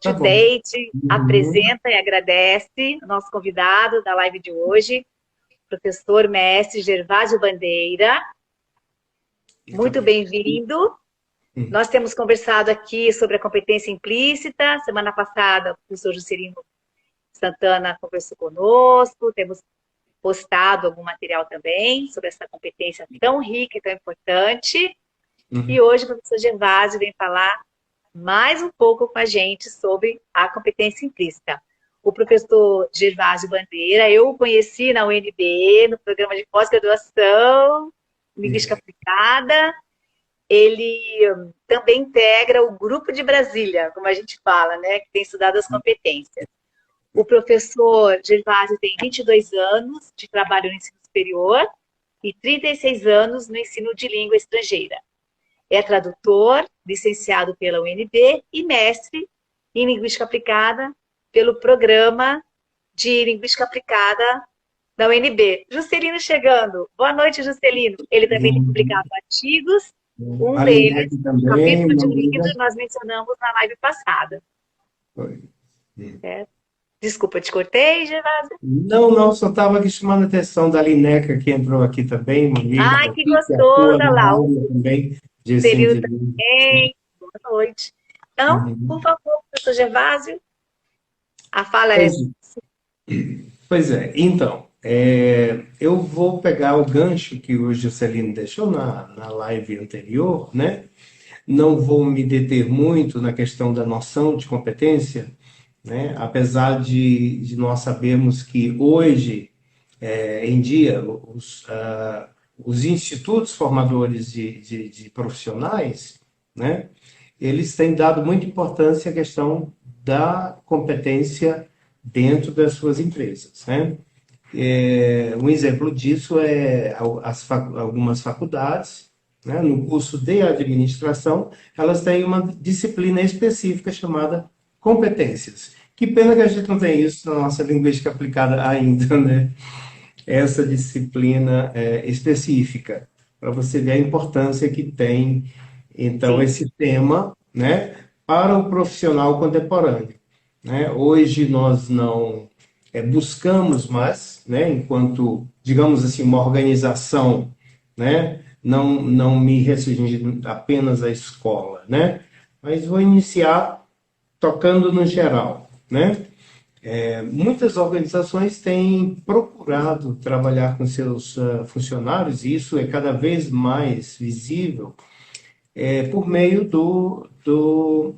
Tá bom. Judeide Uhum. apresenta e agradece o nosso convidado da live de hoje, professor mestre Gervásio Bandeira. Muito Muito bem. bem-vindo. Hum. Nós temos conversado aqui sobre a competência implícita. Semana passada, o professor Juscelino Santana conversou conosco, temos postado algum material também sobre essa competência tão rica e tão importante. E Uhum. hoje o professor Gervásio vem falar mais um pouco com a gente sobre a competência implícita. O professor Gervásio Bandeira, eu o conheci na UNB, no programa de pós-graduação, Linguística É. Aplicada. Ele também integra o Grupo de Brasília, como a gente fala, né, que tem estudado as competências. O professor Gervásio tem 22 anos de trabalho no ensino superior e 36 anos no ensino de língua estrangeira. É tradutor, licenciado pela UNB e mestre em Linguística Aplicada pelo Programa de Linguística Aplicada da UNB. Juscelino chegando. Boa noite, Juscelino. Ele também tem publicado Uhum. artigos, um A deles, Linec um também, capítulo de uma um amiga. livro, nós mencionamos na live passada. Foi. Hum. É. Desculpa, te cortei, Gervásio. Não, não, só estava aqui chamando a atenção da Lineca, que entrou aqui também, uma amiga Ai, que daqui, que gostoso, atua na lá. O área também de ensino Juscelino de língua. também. Boa noite. Então, por Uhum. favor, professor Gervásio, a fala é. Pois, pois é, então, eu vou pegar o gancho que o Juscelino deixou na live anterior, né? Não vou me deter muito na questão da noção de competência, né? Apesar de nós sabermos que hoje, em dia, os institutos formadores de profissionais, né? Eles têm dado muita importância à questão da competência dentro das suas empresas, né? Um exemplo disso é algumas faculdades, né, no curso de administração, elas têm uma disciplina específica chamada competências. Que pena que a gente não tem isso na nossa linguística aplicada ainda, né? Essa disciplina específica, para você ver a importância que tem, então, Sim, esse tema, né, para o profissional contemporâneo, né? Hoje nós não buscamos mais, né, enquanto, digamos assim, uma organização, né, não me restringindo apenas à escola, né, mas vou iniciar tocando no geral, né. Muitas organizações têm procurado trabalhar com seus funcionários, e isso é cada vez mais visível, por meio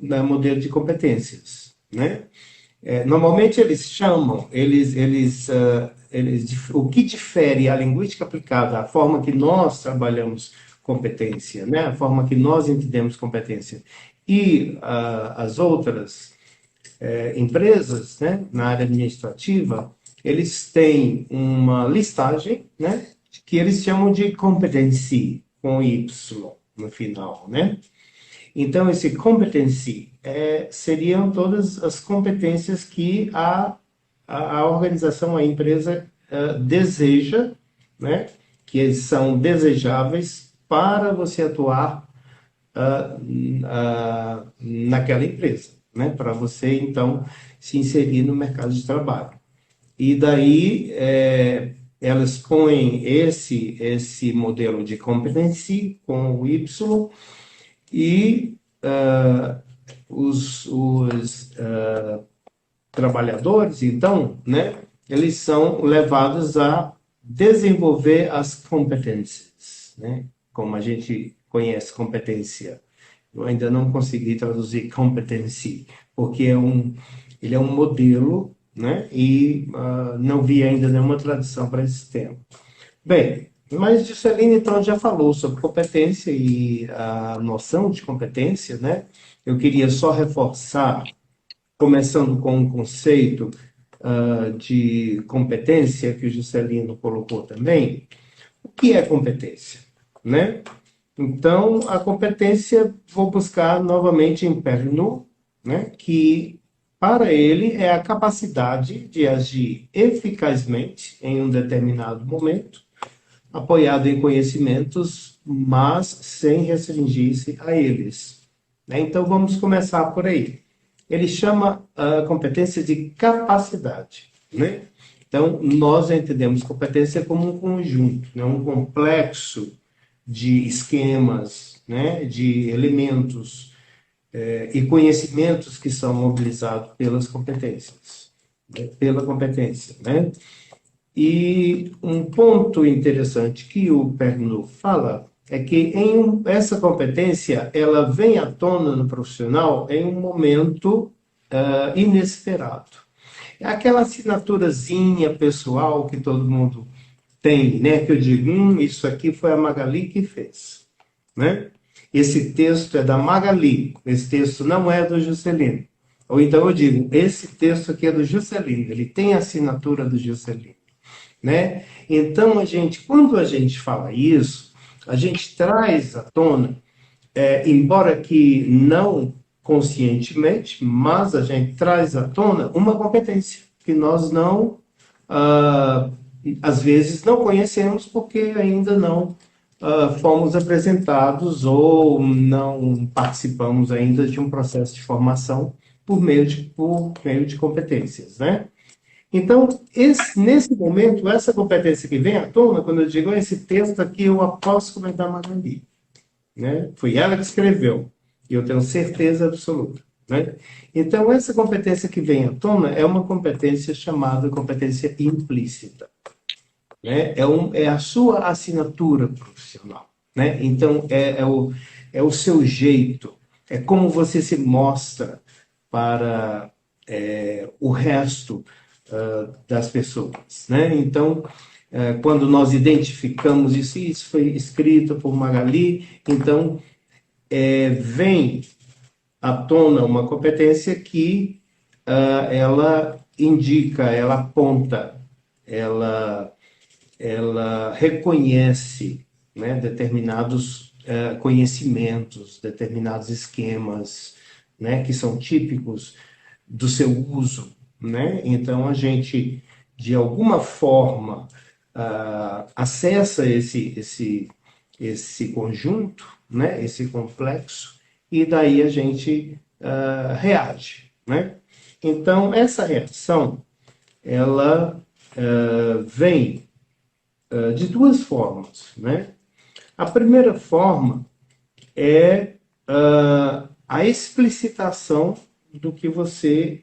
da modelo de competências, né? Normalmente eles chamam, o que difere a linguística aplicada, a forma que nós trabalhamos competência, né? A forma que nós entendemos competência, e as outras empresas, né, na área administrativa, eles têm uma listagem, né, que eles chamam de competency, com Y no final, né? Então, esse competency seriam todas as competências que a organização, a empresa deseja, né? Que são desejáveis para você atuar naquela empresa, né? Para você, então, se inserir no mercado de trabalho. E daí elas põem esse modelo de competency com o Y e os trabalhadores, então, né, eles são levados a desenvolver as competências, né, como a gente conhece competência. Eu ainda não consegui traduzir competency, porque ele é um modelo, né, e não vi ainda nenhuma tradução para esse tema. Bem, mas Juscelino então já falou sobre competência e a noção de competência, né? Eu queria só reforçar, começando com um conceito de competência que o Juscelino colocou também. O que é competência, né? Então, a competência, vou buscar novamente em Pernu, né? Que para ele é a capacidade de agir eficazmente em um determinado momento apoiado em conhecimentos, mas sem restringir-se a eles, né? Então vamos começar por aí. ele chama a competência de capacidade, né? Então, nós entendemos competência como um conjunto, né? Um complexo de esquemas, né? De elementos e conhecimentos que são mobilizados pelas competências, né? Pela competência, né? E um ponto interessante que o Pernod fala é que essa competência ela vem à tona no profissional em um momento inesperado. É aquela assinaturazinha pessoal que todo mundo tem, né? Que eu digo, isso aqui foi a Magali que fez, né? Esse texto é da Magali, esse texto não é do Juscelino. Ou então eu digo, esse texto aqui é do Juscelino, ele tem a assinatura do Juscelino, né? Então, quando a gente fala isso, a gente traz à tona, embora que não conscientemente, mas a gente traz à tona uma competência que nós não, às vezes, não conhecemos porque ainda não fomos apresentados ou não participamos ainda de um processo de formação por meio de competências, né? Então, nesse momento, essa competência que vem à tona, quando eu digo esse texto aqui, eu aposto que vai dar Magali, né? Foi ela que escreveu, e eu tenho certeza absoluta, né? Então, essa competência que vem à tona é uma competência chamada competência implícita, né? É a sua assinatura profissional, né? Então, é o seu jeito, é como você se mostra para o resto das pessoas, né? Então, quando nós identificamos isso foi escrito por Magali, então vem à tona uma competência que ela indica, ela aponta, ela reconhece, né, determinados conhecimentos, determinados esquemas, né, que são típicos do seu uso, né? Então a gente, de alguma forma, acessa esse conjunto, né? Esse complexo, e daí a gente reage, né? Então essa reação, ela vem de duas formas, né? A primeira forma é a explicitação do que você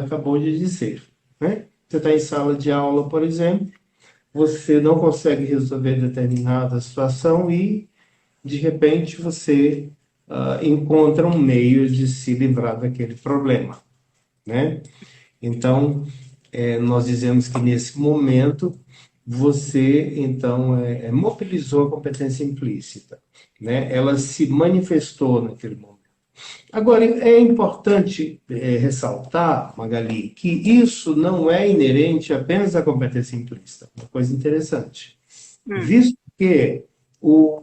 acabou de dizer, né? Você está em sala de aula, por exemplo, você não consegue resolver determinada situação e, de repente, você encontra um meio de se livrar daquele problema, né? Então, nós dizemos que nesse momento você, então, mobilizou a competência implícita, né? Ela se manifestou naquele momento. Agora, é importante ressaltar, Magali, que isso não é inerente apenas à competência implícita. Uma coisa interessante. Visto que o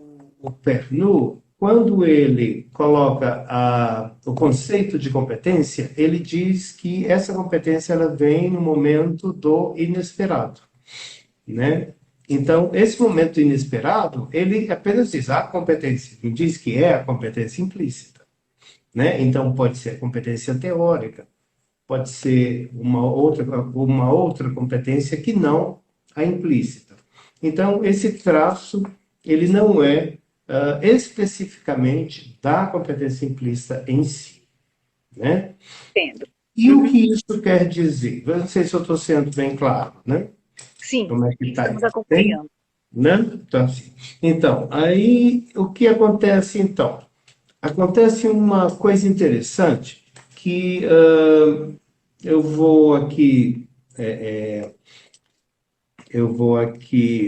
Pernod, quando ele coloca o conceito de competência, ele diz que essa competência ela vem no momento do inesperado, né? Então, esse momento inesperado, ele apenas diz a competência, não diz que é a competência implícita, né? Então, pode ser a competência teórica, pode ser uma outra competência que não a implícita. Então, esse traço, ele não é especificamente da competência implícita em si, né? Entendo. E o que isso quer dizer? Eu não sei se eu estou sendo bem claro, né? Sim, Como é que está estamos aí? Tem? acompanhando. Né? Então, assim, aí o que acontece então? Acontece uma coisa interessante que eu vou aqui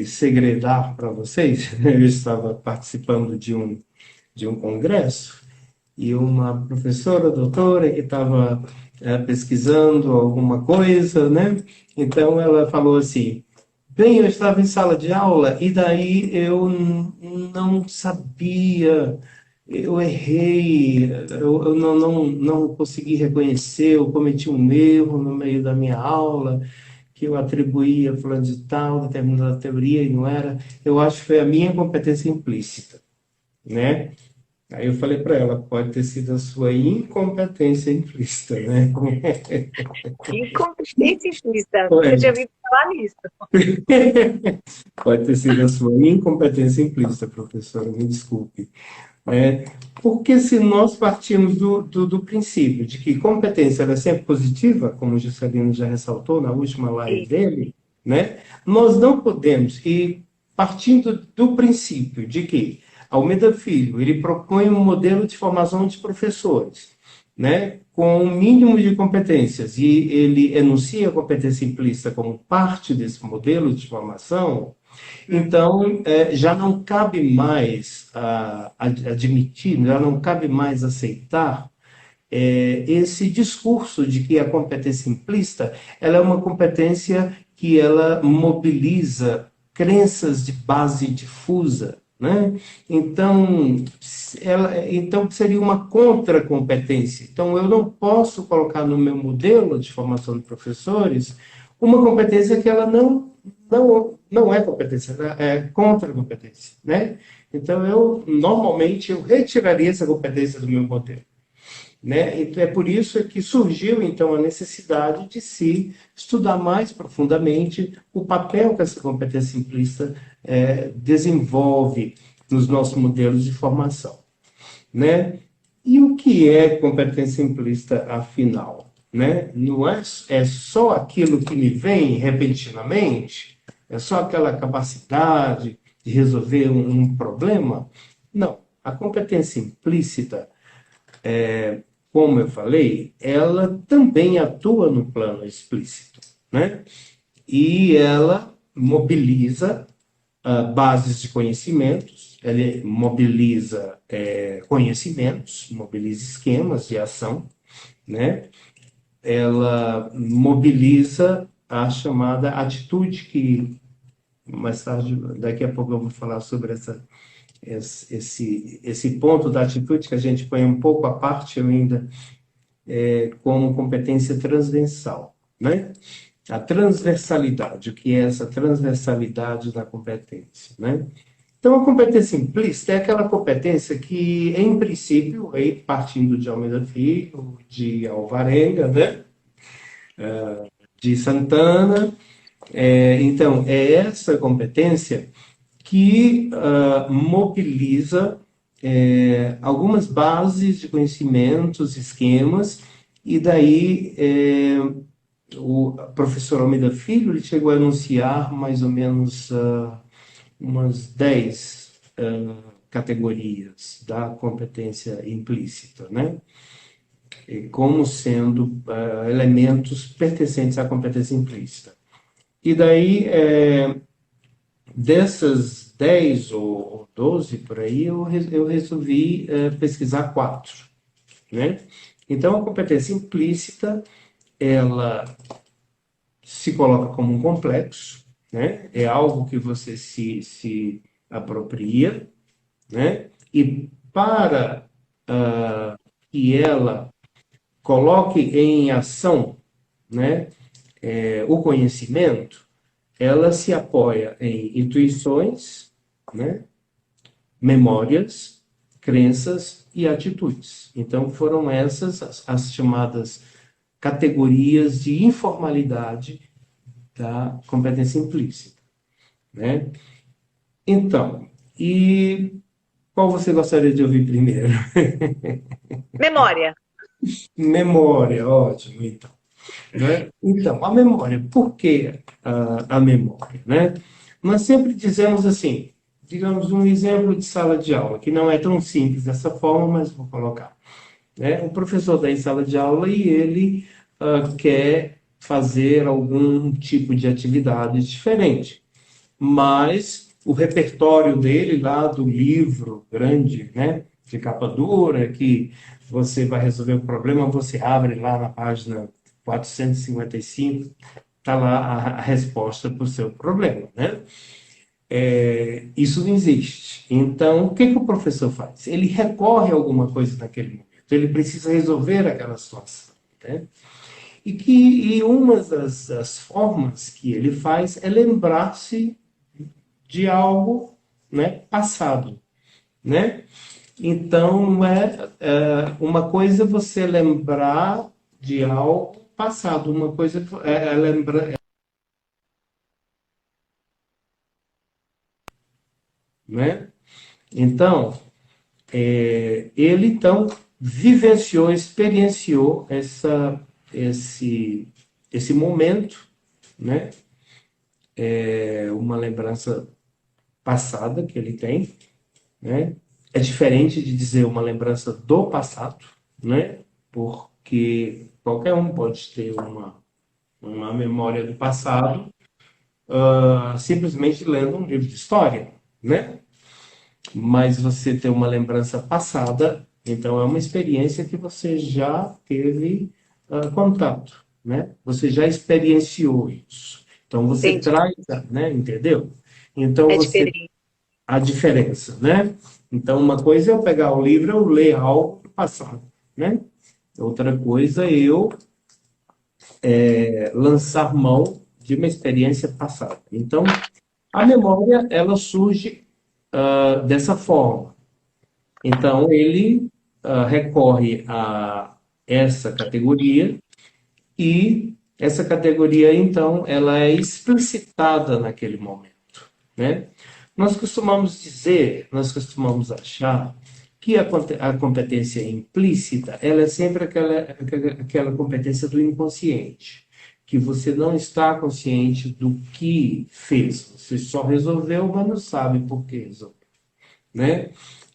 segredar para vocês. Eu estava participando de um congresso e uma professora, doutora, que estava pesquisando alguma coisa, né? Então ela falou assim: bem, eu estava em sala de aula e daí eu não sabia, eu errei, eu não consegui reconhecer, eu cometi um erro no meio da minha aula, que eu atribuía fulano de tal, determinada teoria e não era. Eu acho que foi a minha competência implícita, né? Aí eu falei para ela, pode ter sido a sua incompetência implícita, né? Incompetência implícita. Nunca tinha Pode. ouvido falar nisso. Pode ter sido a sua incompetência implícita, professora, me desculpe. Né? Porque se nós partimos do princípio de que competência ela é sempre positiva, como o Juscelino já ressaltou na última live Isso. dele, né? Nós não podemos, e partindo do princípio de que Almeida Filho ele propõe um modelo de formação de professores, né? Com um mínimo de competências, e ele enuncia a competência implícita como parte desse modelo de formação, então, já não cabe mais admitir, já não cabe mais aceitar esse discurso de que a competência implícita ela é uma competência que ela mobiliza crenças de base difusa, né? Então seria uma contracompetência. Então, eu não posso colocar no meu modelo de formação de professores uma competência que ela não é competência, é contra-competência, né? Então, normalmente, eu retiraria essa competência do meu modelo. Né? Então, é por isso que surgiu, então, a necessidade de se estudar mais profundamente o papel que essa competência implícita desenvolve nos nossos modelos de formação. Né? E o que é competência implícita, afinal? Né? Não é só aquilo que me vem repentinamente? É só aquela capacidade de resolver um problema? Não. A competência implícita, como eu falei, ela também atua no plano explícito, né? E ela mobiliza bases de conhecimentos, ela mobiliza conhecimentos, mobiliza esquemas de ação, né? Ela mobiliza a chamada atitude, que mais tarde, daqui a pouco eu vou falar sobre esse ponto da atitude que a gente põe um pouco à parte ainda, como competência transversal, né? A transversalidade, o que é essa transversalidade da competência, né? Então, a competência implícita é aquela competência que, em princípio, aí, partindo de Almeida Filho, de Alvarenga, né? De Santana, então, é essa competência que mobiliza algumas bases de conhecimentos, esquemas, e daí o professor Almeida Filho ele chegou a enunciar mais ou menos umas 10 categorias da competência implícita, né? E como sendo elementos pertencentes à competência implícita. E daí, dessas 10 ou 12 por aí, eu resolvi pesquisar 4, né? Então, a competência implícita, ela se coloca como um complexo, né? É algo que você se apropria, né? E para que ela coloque em ação, né, o conhecimento, ela se apoia em intuições, né, memórias, crenças e atitudes. Então, foram essas as chamadas categorias de informalidade da competência implícita, né? Então, e qual você gostaria de ouvir primeiro? Memória. Memória, ótimo, então. Né? Então, a memória, por que a memória? Né? Nós sempre dizemos assim, digamos um exemplo de sala de aula, que não é tão simples dessa forma, mas vou colocar. Né? O professor está em sala de aula e ele quer fazer algum tipo de atividade diferente, mas o repertório dele lá do livro grande, né, de capa dura, que você vai resolver o problema, você abre lá na página 455, está lá a resposta para o seu problema, né? Isso não existe. Então, o que o professor faz? Ele recorre a alguma coisa naquele momento. Ele precisa resolver aquela situação, né? E uma das formas que ele faz é lembrar-se de algo, né, passado, né? Então, uma coisa é você lembrar de algo passado, uma coisa é lembrar, né? Então, ele então vivenciou, experienciou esse, esse momento, né? Uma lembrança passada que ele tem, né? É diferente de dizer uma lembrança do passado, né? Porque qualquer um pode ter uma memória do passado, simplesmente lendo um livro de história, né? Mas você ter uma lembrança passada, então é uma experiência que você já teve contato, né? Você já experienciou isso. Então você Entendi. traz, né? Entendeu? Então É você diferente. a diferença, né? Então uma coisa é eu pegar o livro, eu ler algo do passado, né? Outra coisa é eu lançar mão de uma experiência passada. Então a memória ela surge dessa forma. Então, ele recorre a essa categoria e essa categoria, então, ela é explicitada naquele momento, né? Nós costumamos dizer, nós costumamos achar que a competência implícita, ela é sempre aquela competência do inconsciente, que você não está consciente do que fez, você só resolveu, mas não sabe por que resolveu, né?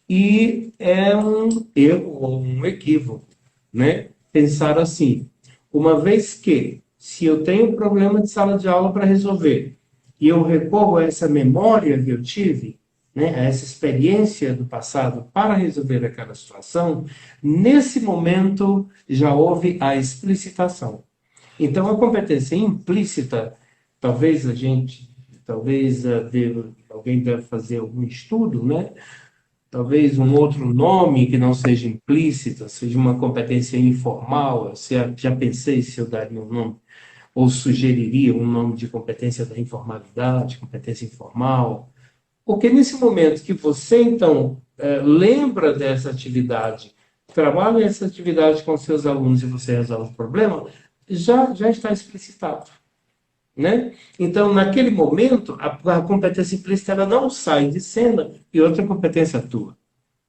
E é um erro ou um equívoco, né? Pensar assim, uma vez que, se eu tenho um problema de sala de aula para resolver, e eu recorro a essa memória que eu tive, né, a essa experiência do passado para resolver aquela situação, nesse momento já houve a explicitação. Então, a competência implícita, alguém deve fazer algum estudo, né? Talvez um outro nome que não seja implícita, seja uma competência informal. Eu já pensei se eu daria um nome, ou sugeriria um nome de competência da informalidade, competência informal. Porque nesse momento que você, então, lembra dessa atividade, trabalha essa atividade com seus alunos e você resolve o problema, já está explicitado, né? Então, naquele momento, a competência implícita ela não sai de cena e outra competência atua.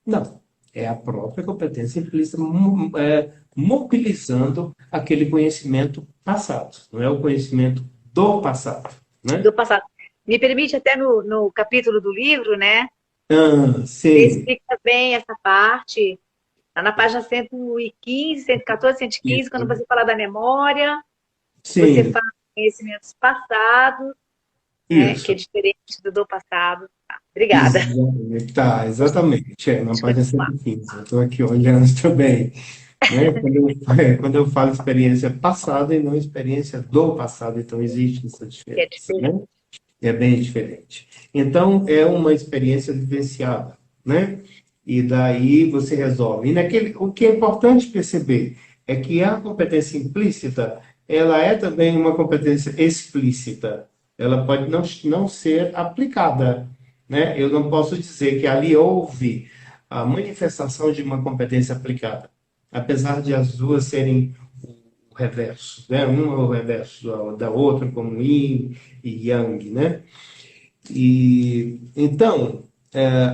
Não, é a própria competência implícita mobilizando aquele conhecimento passado, não é o conhecimento do passado, né? Do passado. Me permite até no capítulo do livro, né? Ah, Você sim, explica bem essa parte. Lá na página 115, 114, 115, quando isso, você fala da memória, você sim, fala de conhecimentos passados, né? Que é isso. diferente do passado. Tá, obrigada. Tá, exatamente, na Pode página continuar. 115. Eu estou aqui olhando também, né? Quando eu falo experiência passada e não experiência do passado, então existe essa Que é diferença, diferente. né? É bem diferente. Então, é uma experiência vivenciada, né? E daí você resolve. O que é importante perceber é que a competência implícita, ela é também uma competência explícita. Ela pode não ser aplicada, né? Eu não posso dizer que ali houve a manifestação de uma competência aplicada, apesar de as duas serem o reverso, né? Um é o reverso da outra, como yin e yang, né? E então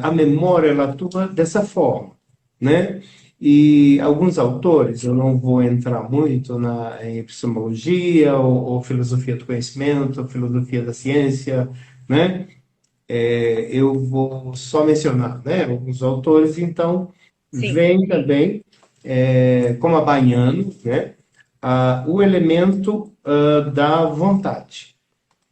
a memória ela atua dessa forma, né? E alguns autores, eu não vou entrar muito em epistemologia ou filosofia do conhecimento, ou filosofia da ciência, né? Eu vou só mencionar, né? Alguns autores, então, Sim. vem também, como a Baiano, né? O elemento da vontade,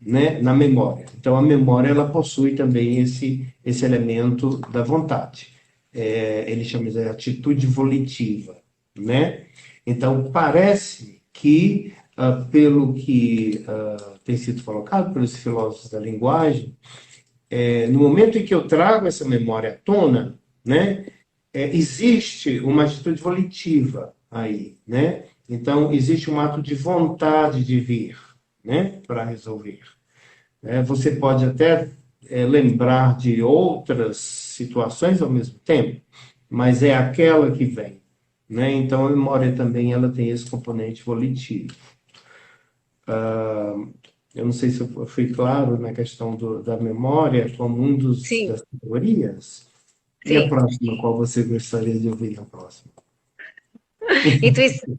né, na memória. Então, a memória ela possui também esse elemento da vontade. Ele chama de atitude volitiva, né? Então, parece que, pelo que tem sido colocado pelos filósofos da linguagem, no momento em que eu trago essa memória à tona, né, existe uma atitude volitiva aí, né? Então, existe um ato de vontade de vir, né, para resolver. Você pode até lembrar de outras situações ao mesmo tempo, mas é aquela que vem, né? Então, a memória também ela tem esse componente volitivo. Eu não sei se eu fui claro na questão da memória como Sim, das teorias. E a sim. próxima, qual você gostaria de ouvir na próxima? Intuição.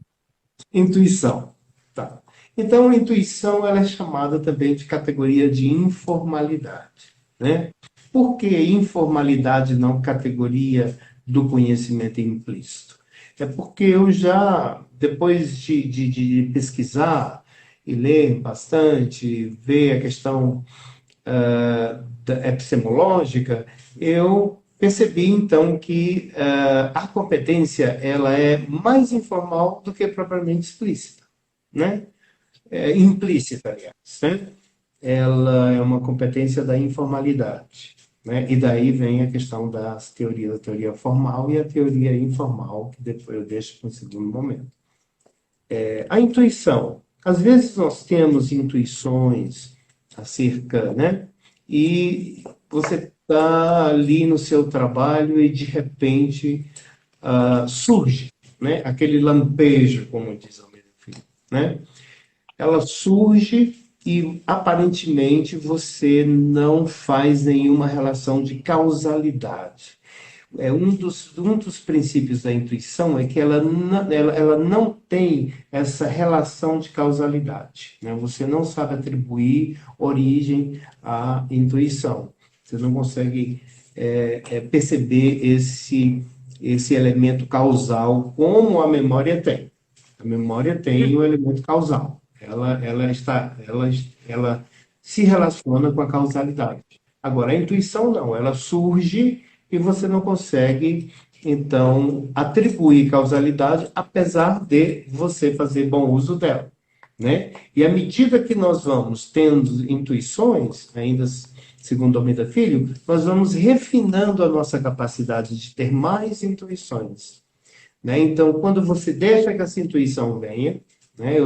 Intuição. Tá. Então, a intuição ela é chamada também de categoria de informalidade, né? Por que informalidade não categoria do conhecimento implícito? É porque eu já, depois de pesquisar e ler bastante, ver a questão epistemológica, eu percebi então que a competência ela é mais informal do que propriamente explícita, né? Implícita, aliás, né? Ela é uma competência da informalidade, né? E daí vem a questão das teorias, a teoria formal e a teoria informal, que depois eu deixo para um segundo momento. A intuição. Às vezes nós temos intuições acerca, né? E você está ali no seu trabalho e de repente surge, né? Aquele lampejo, como diz o meu filho, né? Ela surge e aparentemente você não faz nenhuma relação de causalidade. Um dos princípios da intuição é que ela não tem essa relação de causalidade, né? Você não sabe atribuir origem à intuição. Você não consegue perceber esse elemento causal como a memória tem. A memória tem o elemento causal. Ela se relaciona com a causalidade. Agora, a intuição não, ela surge e você não consegue, então, atribuir causalidade, apesar de você fazer bom uso dela, né? E à medida que nós vamos tendo intuições, ainda segundo Almeida Filho, nós vamos refinando a nossa capacidade de ter mais intuições, né? Então, quando você deixa que essa intuição venha, né?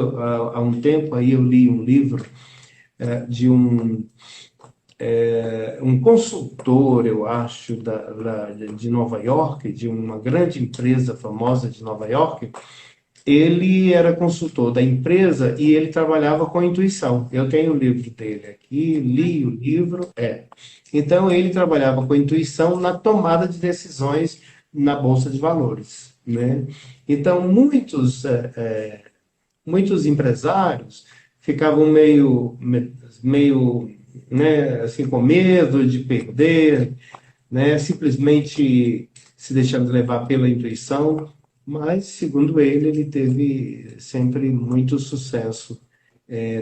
Há um tempo aí eu li um livro de um consultor, eu acho, de Nova York, de uma grande empresa famosa de Nova York. Ele era consultor da empresa e ele trabalhava com intuição. Eu tenho o livro dele aqui, li o livro. Então, ele trabalhava com intuição na tomada de decisões na Bolsa de Valores, né? Então, muitos empresários ficavam meio, né, assim, com medo de perder, né, simplesmente se deixando levar pela intuição, mas, segundo ele, ele teve sempre muito sucesso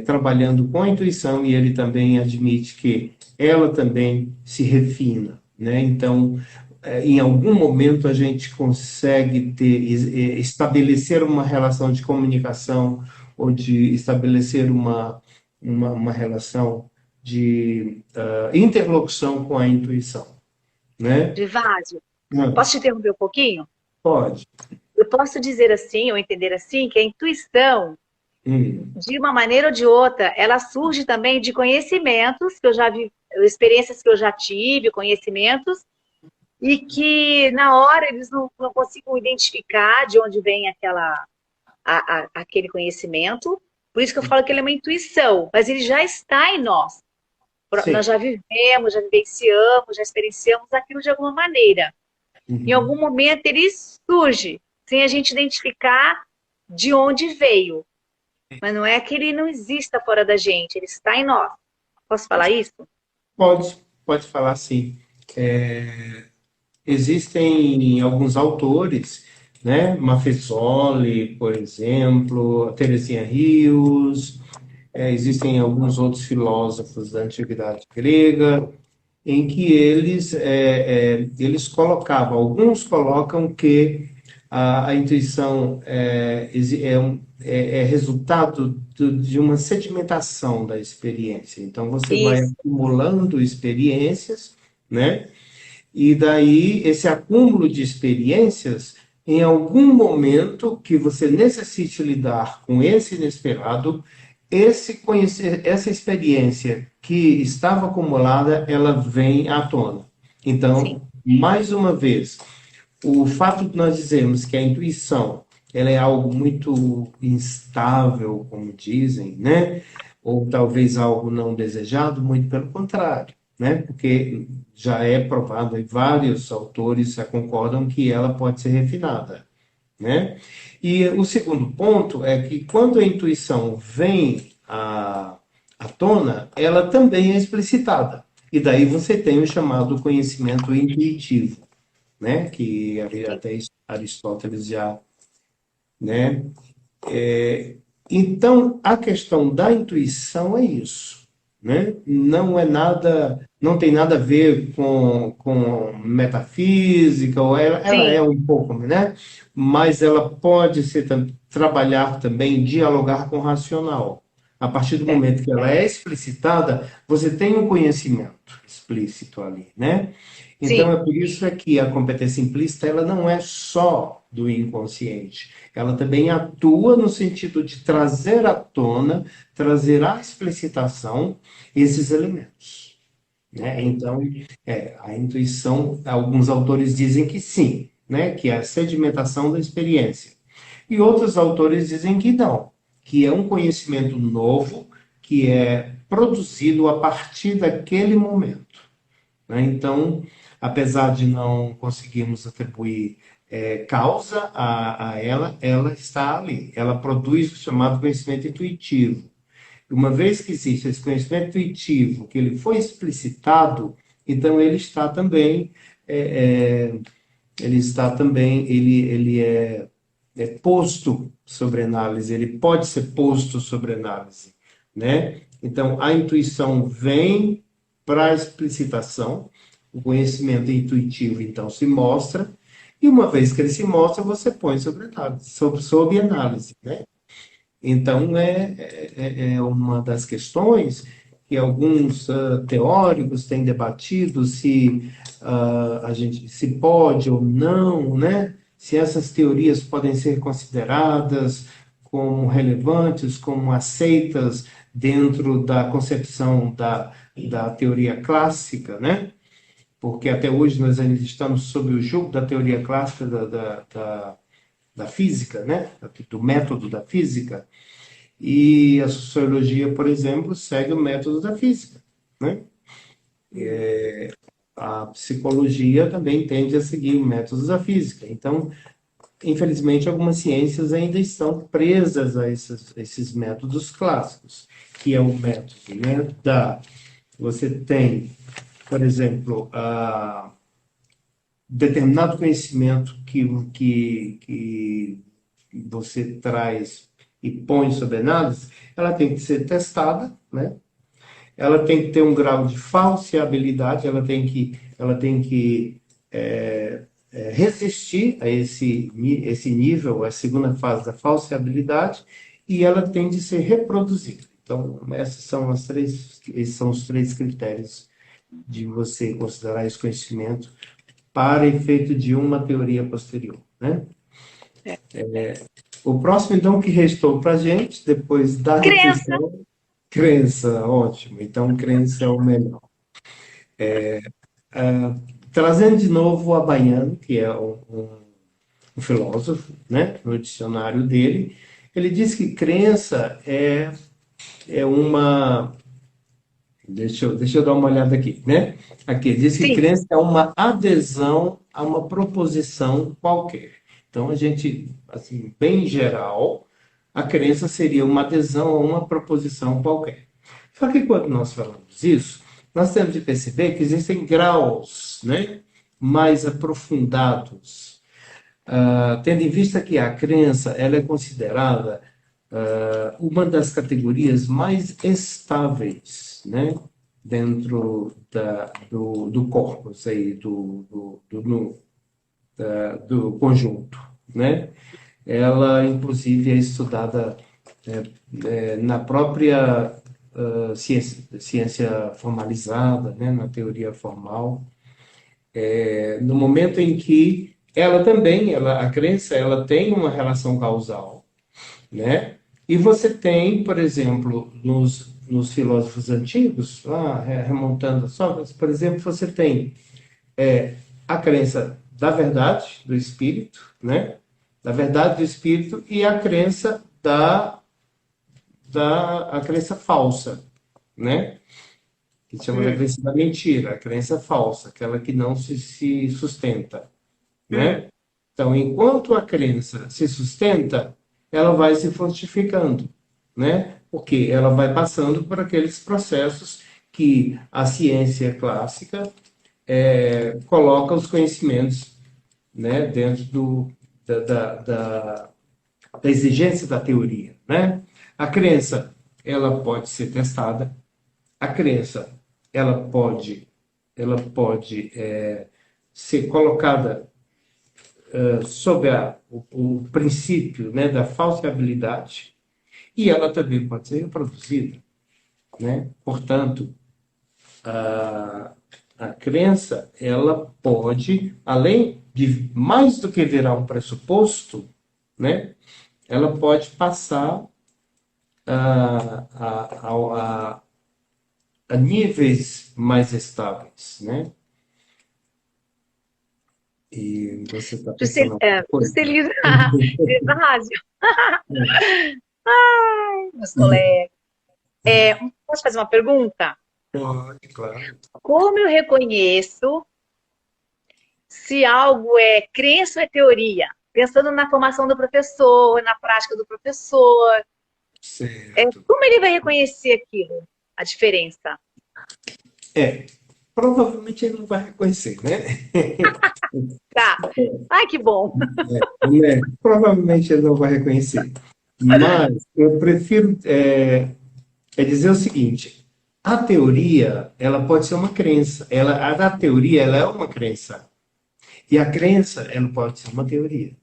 trabalhando com a intuição e ele também admite que ela também se refina, né? Então, em algum momento a gente consegue estabelecer uma relação de comunicação ou de estabelecer uma relação de interlocução com a intuição, né? Gervásio, Ah, posso te interromper um pouquinho? pode. Eu posso dizer assim, ou entender assim, que a intuição, Hum, de uma maneira ou de outra, ela surge também de conhecimentos que eu já vi, experiências que eu já tive, conhecimentos, e que na hora eles não conseguem identificar de onde vem aquele conhecimento. Por isso que eu falo que ele é uma intuição, mas ele já está em nós. sim. Nós já vivemos, já vivenciamos, já experienciamos aquilo de alguma maneira. Em algum Uhum. momento ele surge, sem a gente identificar de onde veio. Mas não é que ele não exista fora da gente, ele está em nós. Posso falar isso? Pode falar sim. Existem alguns autores, né? Maffesoli, por exemplo, Terezinha Rios, existem alguns outros filósofos da antiguidade grega, em que eles colocavam, alguns colocam que a intuição é resultado de uma sedimentação da experiência. Então, você vai Isso, acumulando experiências, né? E daí, esse acúmulo de experiências, em algum momento que você necessite lidar com esse inesperado, essa experiência que estava acumulada, ela vem à tona. sim. Então, mais uma vez, o fato de nós dizermos que a intuição ela é algo muito instável, como dizem, né? Ou talvez algo não desejado, muito pelo contrário, né? Porque já é provado, e vários autores já concordam que ela pode ser refinada, né? E o segundo ponto é que quando a intuição vem à tona, ela também é explicitada. E daí você tem o chamado conhecimento intuitivo, né? Que até Aristóteles já, né? Então, a questão da intuição é isso, né? Não é nada, não tem nada a ver com metafísica, ou ela é Sim, um pouco, né? Mas ela pode ser, trabalhar também, dialogar com o racional. A partir do é, momento que ela é explicitada, você tem um conhecimento explícito ali, né? Então, sim, é por isso é que a competência implícita ela não é só do inconsciente. Ela também atua no sentido de trazer à tona, trazer à explicitação esses elementos, né? Então, a intuição, alguns autores dizem que sim, né? Que é a sedimentação da experiência. E outros autores dizem que não, que é um conhecimento novo que é produzido a partir daquele momento, né? Então, apesar de não conseguirmos atribuir causa a ela, ela está ali. Ela produz o chamado conhecimento intuitivo. Uma vez que existe esse conhecimento intuitivo, que ele foi explicitado, então ele está também, é, é, ele está também, ele é posto sobre análise, ele pode ser posto sobre análise, né? Então, a intuição vem para a explicitação, o conhecimento intuitivo, então, se mostra, e uma vez que ele se mostra, você põe sobre análise, sob análise, né? Então, é uma das questões que alguns teóricos têm debatido se a gente se pode ou não, né? Se essas teorias podem ser consideradas como relevantes, como aceitas dentro da concepção da teoria clássica, né? Porque até hoje nós ainda estamos sob o jugo da teoria clássica da física, né? Do método da física. E a sociologia, por exemplo, segue o método da física, né? A psicologia também tende a seguir o método da física. Então, infelizmente, algumas ciências ainda estão presas a esses métodos clássicos, que é o método, né, você tem, por exemplo, determinado conhecimento que você traz e põe sob análise, ela tem que ser testada, né? Ela tem que ter um grau de falseabilidade, ela tem que resistir a esse nível, a segunda fase da falseabilidade, e ela tem de ser reproduzida. Então, esses são os três critérios de você considerar esse conhecimento para efeito de uma teoria posterior, né? é. O próximo, então, que restou para a gente, depois da Crença. intuição, crença, ótimo. Então, crença é o melhor. Trazendo de novo o Abaiano, que é um filósofo, né? No dicionário dele, ele diz que crença é uma. Deixa eu dar uma olhada aqui, né? Aqui, diz que Sim, crença é uma adesão a uma proposição qualquer. Então, a gente, assim, bem geral, a crença seria uma adesão a uma proposição qualquer. Só que quando nós falamos isso, nós temos de perceber que existem graus, né, mais aprofundados. Tendo em vista que a crença ela é considerada uma das categorias mais estáveis, né, dentro do corpus aí, do conjunto, né? Ela, inclusive, é estudada na própria ciência formalizada, né, na teoria formal, no momento em que ela também, a crença, ela tem uma relação causal, né? E você tem, por exemplo, nos filósofos antigos, lá remontando a Sócrates, por exemplo, você tem a crença da verdade do espírito, né? Da verdade do espírito e a crença a crença falsa, né? Que se chama da crença da mentira, a crença falsa, aquela que não se sustenta, né? Então, enquanto a crença se sustenta, ela vai se fortificando, né? Porque ela vai passando por aqueles processos que a ciência clássica coloca os conhecimentos, né, dentro da, da, da, da exigência da teoria, né? A crença, ela pode ser testada, a crença, ela pode ser colocada sob o princípio, né, da falsibilidade e ela também pode ser reproduzida, né? Portanto, a crença, ela pode, além de mais do que virar um pressuposto, né? Ela pode passar a níveis mais estáveis, né? E você está pensando em alguma coisa? Juscelino, Gervásio, meus colegas. Posso fazer uma pergunta? Pode, claro. Como eu reconheço se algo é crença ou é teoria? Pensando na formação do professor, na prática do professor, Certo. como ele vai reconhecer aquilo, a diferença? Provavelmente ele não vai reconhecer, né? Tá. Ai, que bom. Né? Provavelmente ele não vai reconhecer. Mas eu prefiro dizer o seguinte: a teoria, ela pode ser uma crença. A teoria, ela é uma crença. E a crença, ela pode ser uma teoria,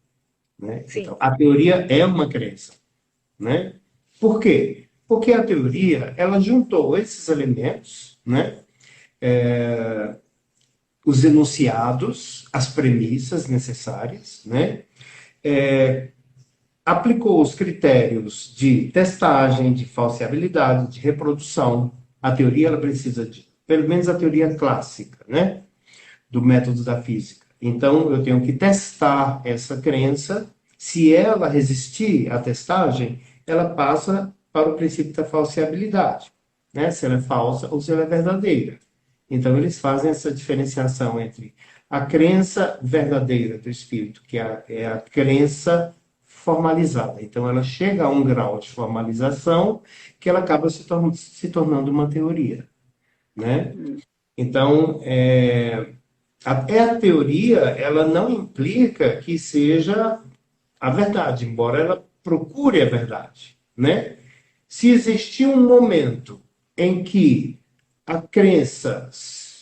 né? Sim. Então, a teoria é uma crença, né? Por quê? Porque a teoria, ela juntou esses elementos, né? Os enunciados, as premissas necessárias, né? Aplicou os critérios de testagem, de falseabilidade, de reprodução. A teoria, ela precisa de, pelo menos a teoria clássica, né? Do método da física. Então, eu tenho que testar essa crença. Se ela resistir à testagem, ela passa para o princípio da falseabilidade, né? Se ela é falsa ou se ela é verdadeira. Então, eles fazem essa diferenciação entre a crença verdadeira do espírito, que é a crença formalizada. Então, ela chega a um grau de formalização que ela acaba se tornando uma teoria, né? Então, até a teoria, ela não implica que seja a verdade, embora ela procure a verdade, né? Se existir um momento em que a crença,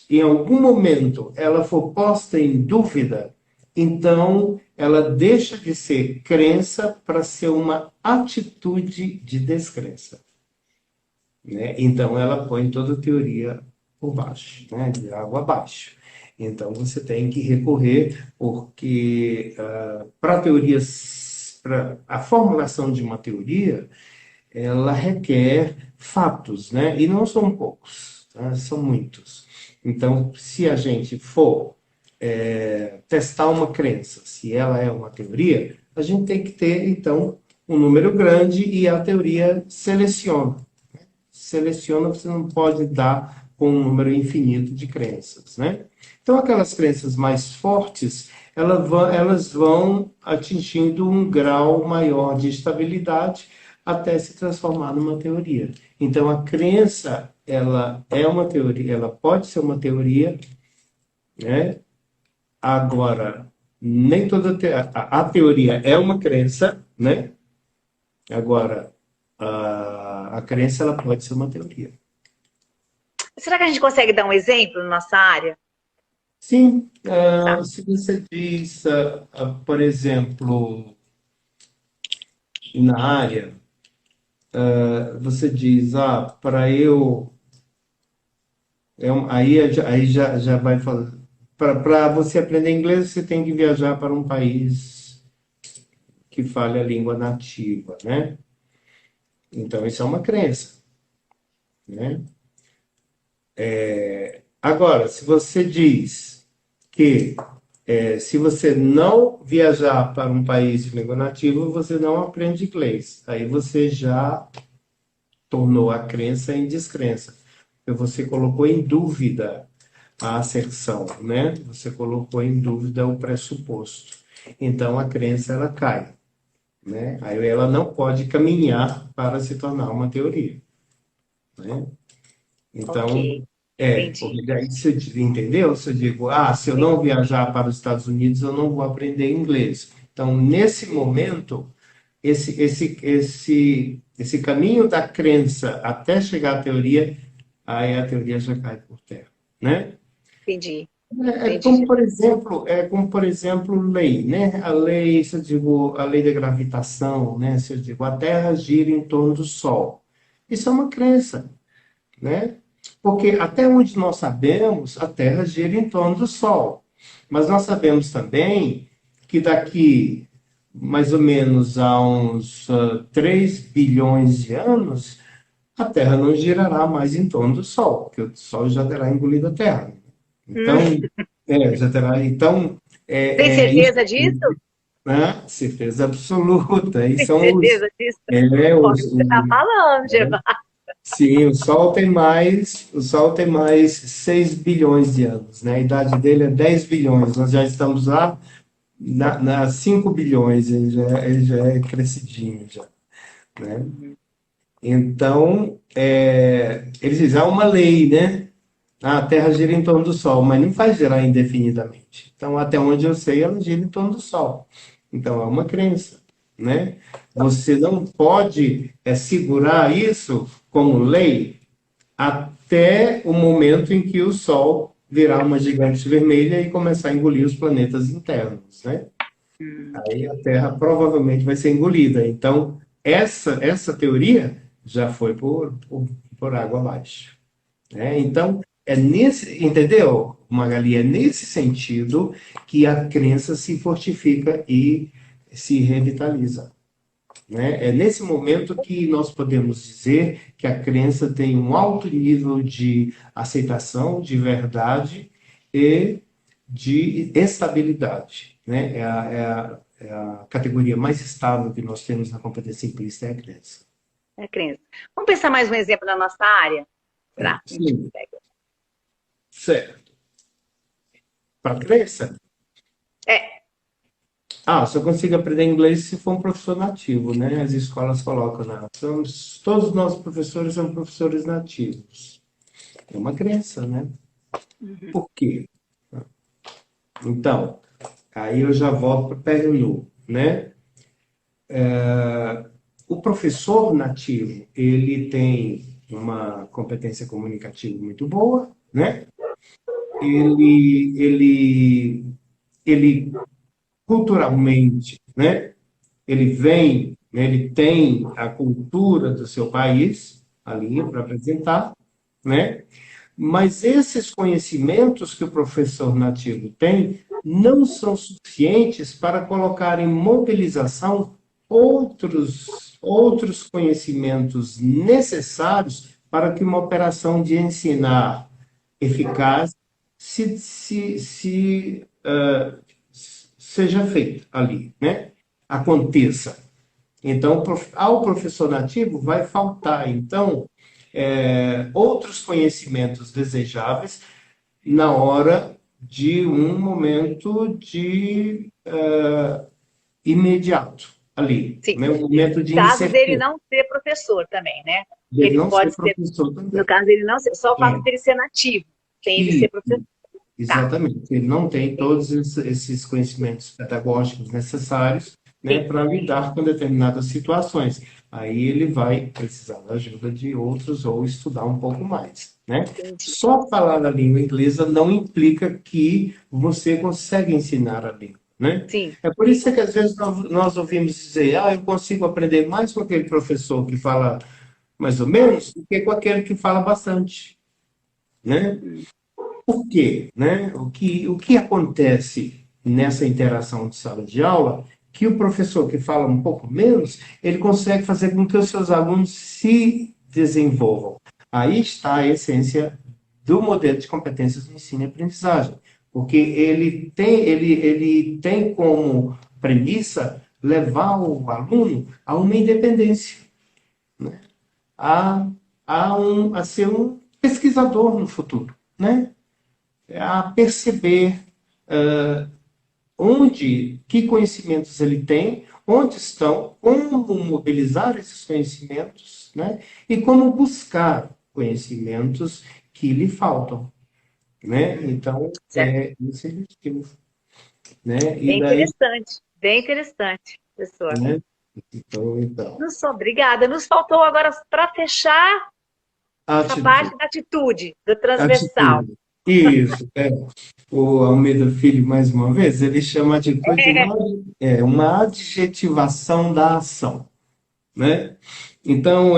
em algum momento, ela for posta em dúvida, então ela deixa de ser crença para ser uma atitude de descrença, né? Então ela põe toda a teoria por baixo, né? De água abaixo. Então você tem que recorrer, porque para teorias, para a formulação de uma teoria, ela requer fatos, né? E não são poucos, tá? São muitos. Então, se a gente for testar uma crença, se ela é uma teoria, a gente tem que ter, então, um número grande e a teoria seleciona. Seleciona, você não pode dar com um número infinito de crenças, né? Então, aquelas crenças mais fortes, elas vão atingindo um grau maior de estabilidade até se transformar numa teoria. Então, a crença, ela é uma teoria, ela pode ser uma teoria, né? Agora, nem toda a teoria é uma crença, né? Agora, a crença, ela pode ser uma teoria. Será que a gente consegue dar um exemplo na nossa área? Sim, Tá. se você diz, por exemplo, na área, você diz, para eu. Aí já vai falar. Para você aprender inglês, você tem que viajar para um país que fale a língua nativa, né? Então, isso é uma crença, né? Agora, se você diz que Se você não viajar para um país de língua nativa, você não aprende inglês. Aí você já tornou a crença em descrença. Porque você colocou em dúvida a asserção, né? Você colocou em dúvida o pressuposto. Então a crença ela cai, né? Aí ela não pode caminhar para se tornar uma teoria, né? Então, Ok, entendi. porque daí você entendeu? Se eu digo, se eu não viajar para os Estados Unidos, eu não vou aprender inglês. Então, nesse momento, esse caminho da crença até chegar à teoria, aí a teoria já cai por terra, né? Entendi, É entendi. como, por exemplo, lei, né? A lei, se eu digo, a lei da gravitação, né? Se eu digo, a Terra gira em torno do Sol. Isso é uma crença, né? Porque até onde nós sabemos, a Terra gira em torno do Sol. Mas nós sabemos também que daqui mais ou menos a uns 3 bilhões de anos, a Terra não girará mais em torno do Sol, porque o Sol já terá engolido a Terra. Então, Hum, já terá. Então, tem isso, certeza disso? né? Certeza absoluta. E Tem são certeza disso? Olha o que você está os, falando, Gervásio. sim, o Sol tem mais 6 bilhões de anos, né? A idade dele é 10 bilhões, nós já estamos lá na 5 bilhões, ele já é crescidinho já, né? Então, eles dizem, há uma lei, né? A Terra gira em torno do Sol, mas não faz girar indefinidamente. Então, até onde eu sei, ela gira em torno do Sol. Então, é uma crença, né? Você não pode segurar isso como lei até o momento em que o Sol virar uma gigante vermelha e começar a engolir os planetas internos, né? Aí a Terra provavelmente vai ser engolida. Então, essa teoria já foi por água abaixo, né? Então, entendeu, Magali? É nesse sentido que a crença se fortifica e se revitaliza, né? É nesse momento que nós podemos dizer que a crença tem um alto nível de aceitação, de verdade e de estabilidade, né? É a categoria mais estável que nós temos na competência implícita é a crença. É crença. Vamos pensar mais um exemplo na nossa área? Será? A gente Sim, consegue. certo. Para a crença, É, só consigo aprender inglês se for um professor nativo, né? As escolas colocam todos os nossos professores são professores nativos. É uma crença, né? Por quê? Então, aí eu já volto para o pego nu, né? O professor nativo, ele tem uma competência comunicativa muito boa, né? Ele culturalmente, né? Ele tem a cultura do seu país ali para apresentar, né? Mas esses conhecimentos que o professor nativo tem não são suficientes para colocar em mobilização outros conhecimentos necessários para que uma operação de ensinar eficaz seja feita ali, né? Aconteça. Então, ao professor nativo vai faltar, então, outros conhecimentos desejáveis na hora de um momento de imediato ali, sim. né? Um momento de Caso dele incerteza. não ser professor também, né? Ele Ele não pode ser ser, professor no também. caso dele não ser, só o fato É, dele ser nativo, sem ele e ser professor. Tá. exatamente. Ele não tem todos esses conhecimentos pedagógicos necessários, né, Sim, para lidar com determinadas situações. Aí ele vai precisar da ajuda de outros ou estudar um pouco mais, né? entendi. Só falar a língua inglesa não implica que você consegue ensinar a língua, né? Sim, É por isso que às vezes nós ouvimos dizer, eu consigo aprender mais com aquele professor que fala mais ou menos do que com aquele que fala bastante, né? Por quê? Né? O que acontece nessa interação de sala de aula que o professor que fala um pouco menos, ele consegue fazer com que os seus alunos se desenvolvam. Aí está a essência do modelo de competências de ensino e aprendizagem. porque ele tem como premissa levar o aluno a uma independência, né? a, a ser um pesquisador no futuro, né? A perceber que conhecimentos ele tem, onde estão, como mobilizar esses conhecimentos, né? E como buscar conhecimentos que lhe faltam, né? Então, Certo. esse é o objetivo, né? E daí, Bem interessante, professor. né? Então, Não sou obrigada. Nos faltou agora, para fechar, essa atitude, parte da atitude, do transversal. atitude. Isso, o Almeida Filho, mais uma vez, ele chama a atitude de uma adjetivação da ação, né? Então,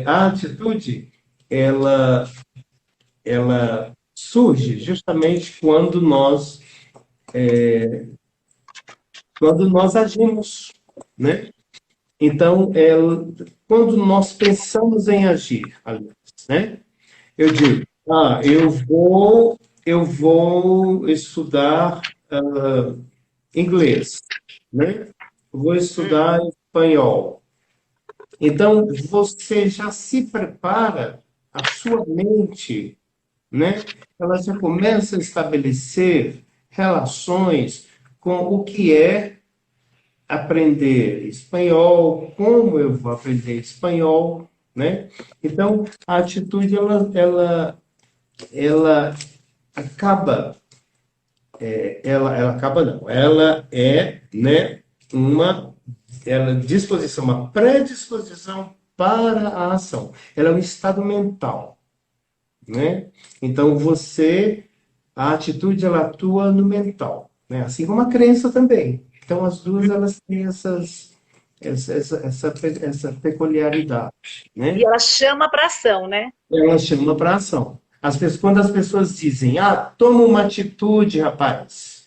a atitude, ela, ela surge justamente quando nós agimos, né? Então, quando nós pensamos em agir, aliás, né? Eu digo, eu vou estudar inglês, né? Vou estudar espanhol. Então, você já se prepara, a sua mente, né? Ela já começa a estabelecer relações com o que é aprender espanhol, como eu vou aprender espanhol, né? Então, a atitude, ela acaba, ela acaba não, ela é, né, disposição, uma predisposição para a ação. Ela é um estado mental, né? Então, a atitude, ela atua no mental, né? Assim como a crença também. Então, as duas, elas têm essa peculiaridade, E né? ela chama para ação, né? Ela chama para ação. Quando as pessoas dizem, toma uma atitude, rapaz,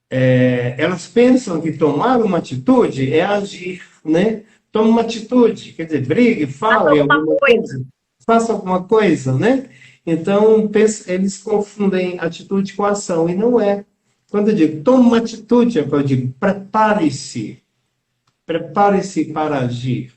elas pensam que tomar uma atitude é agir, né? Toma uma atitude, quer dizer, brigue, Faça fale alguma alguma coisa. coisa, faça alguma coisa, né? Então, eles confundem atitude com ação, e não é. Quando eu digo toma uma atitude, eu digo prepare-se para agir,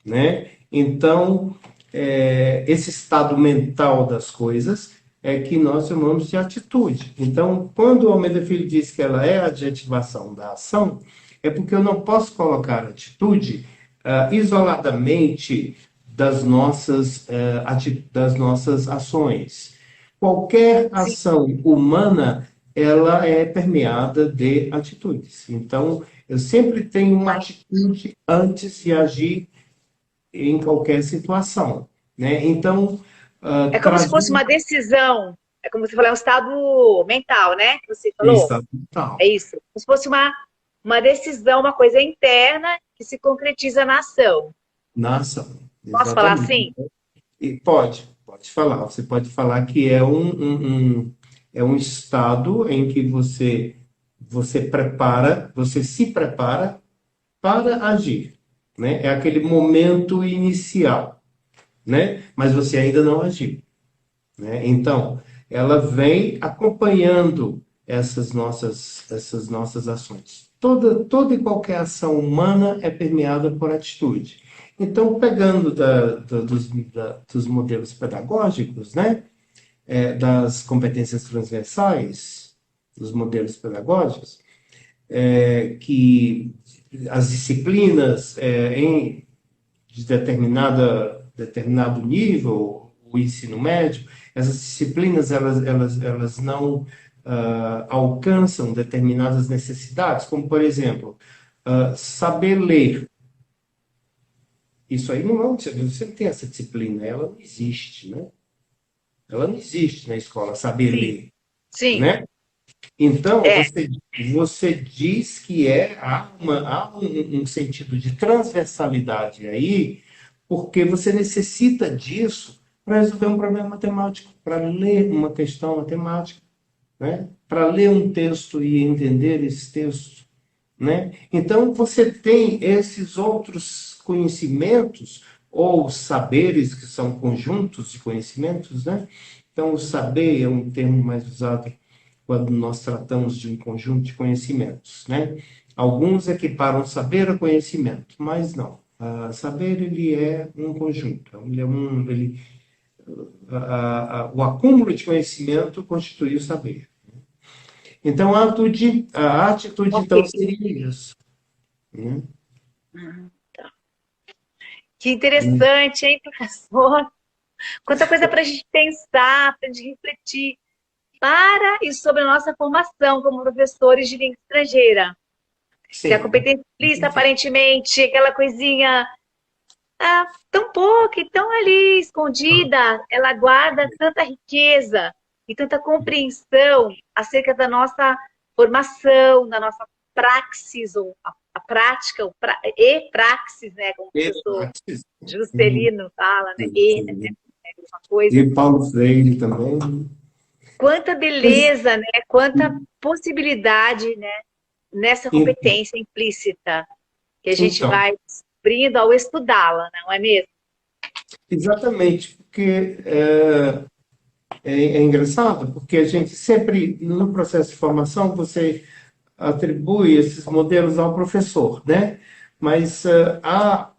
né? Então, esse estado mental das coisas é que nós chamamos de atitude. Então, quando o Almeida Filho diz que ela é a adjetivação da ação, é porque eu não posso colocar atitude isoladamente das nossas ações. Qualquer Sim. ação humana, ela é permeada de atitudes. Então, eu sempre tenho uma atitude antes de agir em qualquer situação, né? Então, É como se fosse trazendo uma decisão. É como você falou, é um estado mental, né? Que você falou. estado mental, É isso. Como se fosse uma decisão, uma coisa interna que se concretiza na ação. na ação, Posso falar exatamente. assim? E pode falar. Você pode falar que é um estado em que você se prepara para agir, né? É aquele momento inicial, né? Mas você ainda não agiu, né? Então, ela vem acompanhando essas nossas ações. Toda e qualquer ação humana é permeada por atitude. Então, pegando dos modelos pedagógicos, né? Das competências transversais, dos modelos pedagógicos, que as disciplinas de determinado nível, o ensino médio, essas disciplinas elas não alcançam determinadas necessidades, como, por exemplo, saber ler. Isso aí não é você não tem essa disciplina, ela não existe, né? Ela não existe na escola, saber Sim. ler, Sim. né? Então, É. você diz que há um sentido de transversalidade aí, porque você necessita disso para resolver um problema matemático, para ler uma questão matemática, né? Para ler um texto e entender esse texto, né? Então, você tem esses outros conhecimentos ou saberes que são conjuntos de conhecimentos, né? Então, o saber é um termo mais usado quando nós tratamos de um conjunto de conhecimentos, né? Alguns equiparam saber a conhecimento, mas não. Saber, ele é um conjunto, o acúmulo de conhecimento constitui o saber. Então, a atitude, então, Ok. seria isso, né? Tá. Que interessante, hein, professor? Quanta coisa para a gente pensar, para a gente refletir para e sobre a nossa formação como professores de língua estrangeira. Que a Sim, competência implícita, aparentemente, aquela coisinha tão pouca e tão ali escondida, ela guarda tanta riqueza e tanta compreensão acerca da nossa formação, da nossa praxis, ou a prática, e praxis, né, como o professor Juscelino fala, né, né, uma coisa. e Paulo Freire também. Quanta beleza, né, quanta possibilidade, né, nessa competência implícita que a gente Então, vai descobrindo ao estudá-la, não é mesmo? exatamente, porque é engraçado, porque a gente sempre, no processo de formação, você atribui esses modelos ao professor, né? Mas há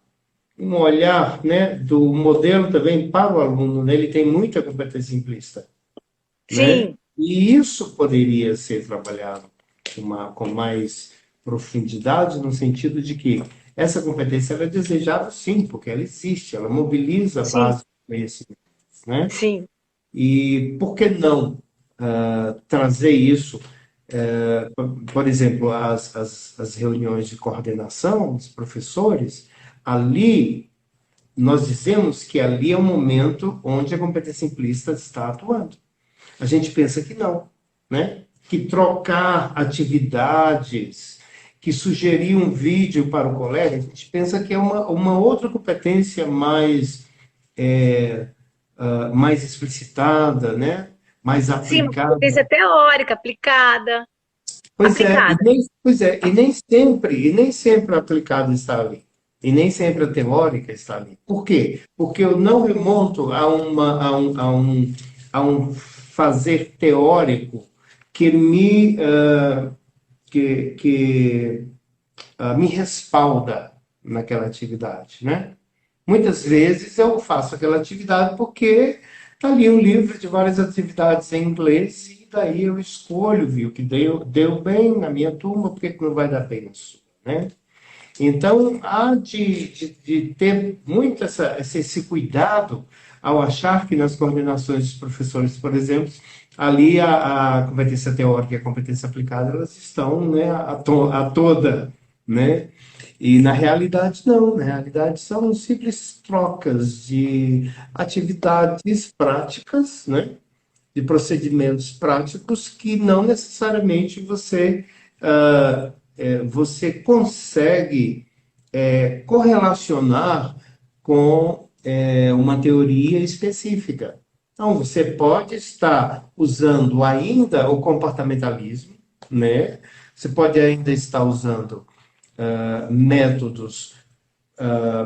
um olhar, né, do modelo também para o aluno, né? Ele tem muita competência implícita, né? Sim, E isso poderia ser trabalhado com mais profundidade, no sentido de que essa competência ela é desejável, sim, porque ela existe, ela mobiliza a sim, base do conhecimento, né? sim. E por que não trazer isso? Por exemplo, as reuniões de coordenação dos professores, ali nós dizemos que ali é o momento onde a competência implícita está atuando. A gente pensa que não, né? Que trocar atividades, que sugerir um vídeo para o colega, a gente pensa que é uma outra competência mais explicitada, né? Mais Sim, uma aplicada. competência teórica, aplicada, E aplicada. nem sempre a aplicada está ali. E nem sempre a teórica está ali. Por quê? Porque eu não remonto a um fazer teórico que me respalda naquela atividade, né? Muitas vezes eu faço aquela atividade porque está ali um livro de várias atividades em inglês e daí eu escolho, viu, que deu bem na minha turma, por que que não vai dar bem na sua, né? Então, há de ter muito esse cuidado ao achar que nas coordenações dos professores, por exemplo, ali a competência teórica e a competência aplicada, elas estão, né, a toda, né? E na realidade não, na realidade são simples trocas de atividades práticas, né? De procedimentos práticos que não necessariamente você consegue correlacionar com uma teoria específica. Então, você pode estar usando ainda o comportamentalismo, né? Você pode ainda estar usando métodos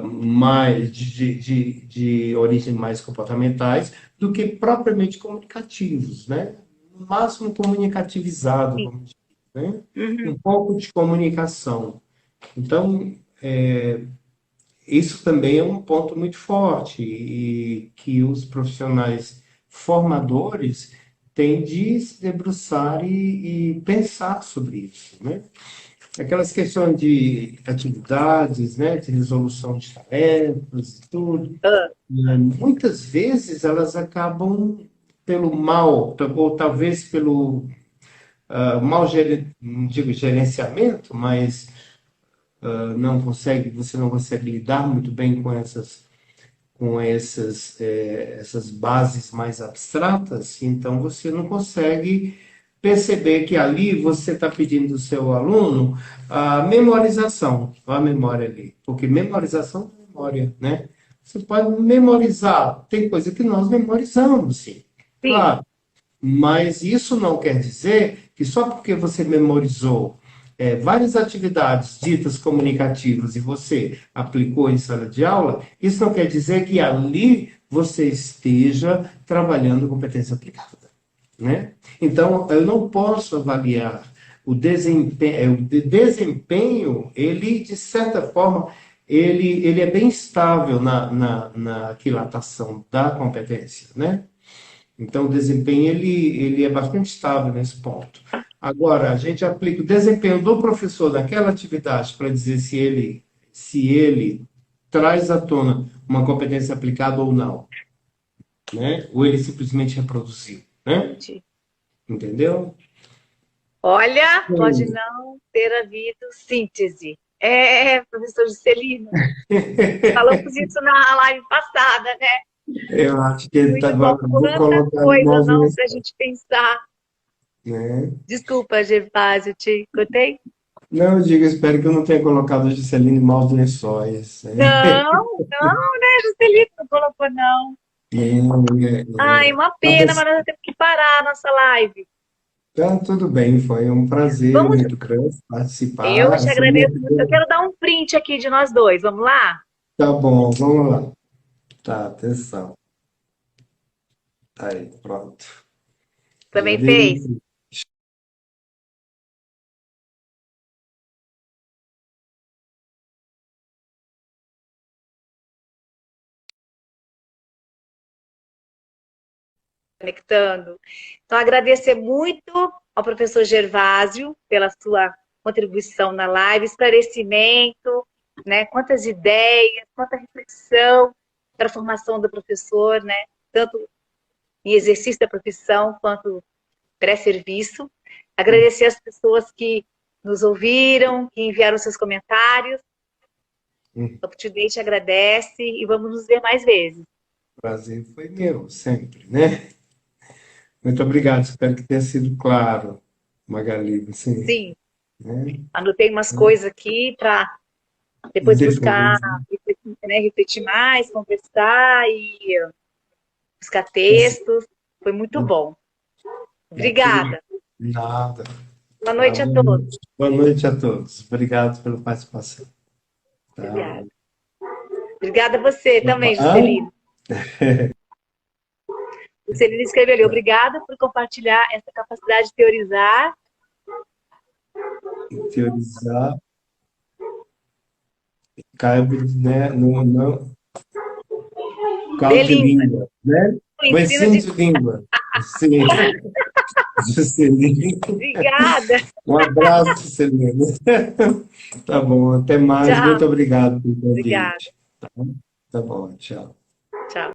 mais de origem mais comportamentais do que propriamente comunicativos, né? No máximo comunicativizado, Sim. vamos dizer, né? Uhum. Um pouco de comunicação. Então, isso também é um ponto muito forte e que os profissionais formadores têm de se debruçar e pensar sobre isso, né? Aquelas questões de atividades, né, de resolução de tarefas e tudo, Ah, muitas vezes elas acabam pelo mal, ou talvez pelo mau, não digo gerenciamento, mas você não consegue lidar muito bem com essas bases mais abstratas, então você não consegue perceber que ali você está pedindo do seu aluno a memorização, a memória ali, porque memorização é memória, né? Você pode memorizar, tem coisa que nós memorizamos, sim, sim, claro, mas isso não quer dizer que só porque você memorizou várias atividades ditas comunicativas e você aplicou em sala de aula, isso não quer dizer que ali você esteja trabalhando competência aplicada. né? Então, eu não posso avaliar o desempenho, ele, de certa forma, ele é bem estável na aquilatação da competência, né? Então, o desempenho, ele é bastante estável nesse ponto. Agora, a gente aplica o desempenho do professor naquela atividade para dizer se ele traz à tona uma competência aplicada ou não, né? Ou ele simplesmente reproduziu, né? Entendi. Entendeu? Olha, pode não ter havido síntese. Professor Juscelino, falamos isso na live passada, né? Eu acho que ele Muito bom. vou Quanta colocar em coisa não movimento, para a gente pensar. né? Desculpa, Gervásio, te cortei? Não, eu digo, espero que eu não tenha colocado a Juscelino em maus lençóis, né? Não, não, né, Juscelino? Não colocou, não. Não, Ai, uma pena, mas nós temos que parar a nossa live. então, tudo bem, foi um prazer Vamos, muito grande eu participar. te agradeço muito. Eu quero dar um print aqui de nós dois. Vamos lá? Tá bom, vamos lá. Tá, atenção. Tá aí, pronto. Já Também dei fez? um Conectando. Então, agradecer muito ao professor Gervásio pela sua contribuição na live, esclarecimento, né? Quantas ideias, quanta reflexão para a formação do professor, né? Tanto em exercício da profissão quanto pré-serviço. Agradecer as pessoas que nos ouviram, que enviaram seus comentários. O UpToDate agradece e vamos nos ver mais vezes. prazer, foi meu, sempre, né? Muito obrigado, espero que tenha sido claro, Magali, assim, Sim, né? anotei umas coisas aqui para depois buscar, Depois, né, refletir mais, conversar e buscar textos. Foi muito bom. tá tudo Obrigada. nada. Boa Tá, noite a todos. boa noite a todos. Obrigado pela participação. Tá. Obrigada. Obrigada a você também, Ah, Juscelino. Juscelino escreveu ali, obrigada por compartilhar essa capacidade de teorizar. teorizar, cabe, né, De cabo de língua. língua, né? O O ensino ensino de... de língua. Sim, Juscelino. Obrigada. Um abraço, Juscelino. Tá bom, até mais. Tchau. Muito obrigado pelo Obrigada. convite. Tá bom, tchau. Tchau.